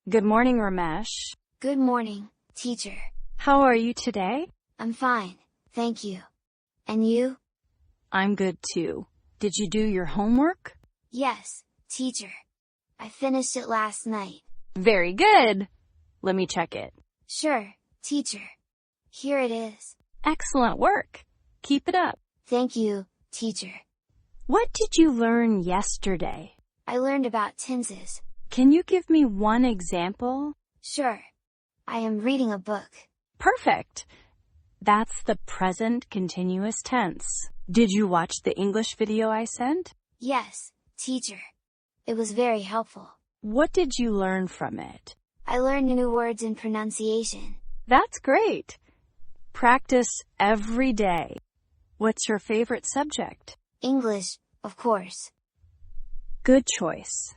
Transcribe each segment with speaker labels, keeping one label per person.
Speaker 1: Good morning, Ramesh.
Speaker 2: Good morning, teacher.
Speaker 1: How are you today?
Speaker 2: I'm fine, thank you. And you?
Speaker 1: I'm good too. Did you do your homework?
Speaker 2: Yes, teacher. I finished it last night.
Speaker 1: Very good! Let me check it.
Speaker 2: Sure, teacher. Here it is.
Speaker 1: Excellent work. Keep it up.
Speaker 2: Thank you, teacher.
Speaker 1: What did you learn yesterday?
Speaker 2: I learned about tenses.
Speaker 1: Can you give me one example?
Speaker 2: Sure. I am reading a book.
Speaker 1: Perfect! That's the present continuous tense. Did you watch the English video I sent?
Speaker 2: Yes, teacher. It was very helpful.
Speaker 1: What did you learn from it?
Speaker 2: I learned new words and pronunciation.
Speaker 1: That's great! Practice every day. What's your favorite subject?
Speaker 2: English, of course.
Speaker 1: Good choice.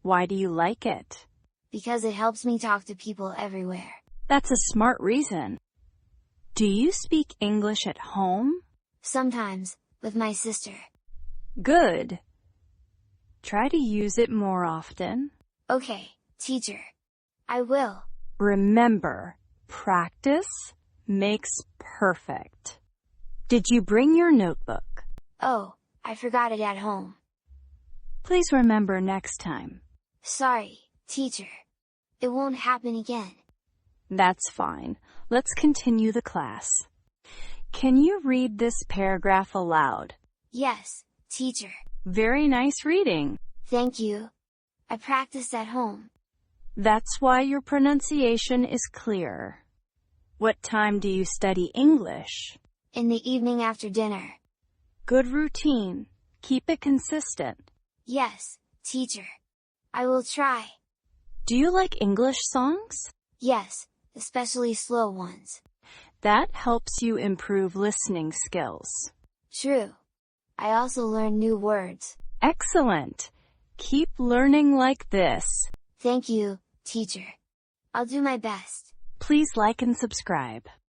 Speaker 1: Why do you like it?
Speaker 2: Because it helps me talk to people everywhere.
Speaker 1: That's a smart reason. Do you speak English at home?
Speaker 2: Sometimes, with my sister.
Speaker 1: Good. Try to use it more often.
Speaker 2: Okay, teacher. I will.
Speaker 1: Remember, practice makes perfect. Did you bring your notebook?
Speaker 2: Oh, I forgot it at home.
Speaker 1: Please remember next time.
Speaker 2: Sorry, teacher. It won't happen again.
Speaker 1: That's fine. Let's continue the class. Can you read this paragraph aloud?
Speaker 2: Yes, teacher.
Speaker 1: Very nice reading.
Speaker 2: Thank you. I practiced at home.
Speaker 1: That's why your pronunciation is clear. What time do you study English?
Speaker 2: In the evening after dinner.
Speaker 1: Good routine. Keep it consistent.
Speaker 2: Yes, teacher. I will try.
Speaker 1: Do you like English songs?
Speaker 2: Yes, especially slow ones.
Speaker 1: That helps you improve listening skills.
Speaker 2: True. I also learn new words.
Speaker 1: Excellent! Keep learning like this.
Speaker 2: Thank you, teacher. I'll do my best.
Speaker 1: Please like and subscribe.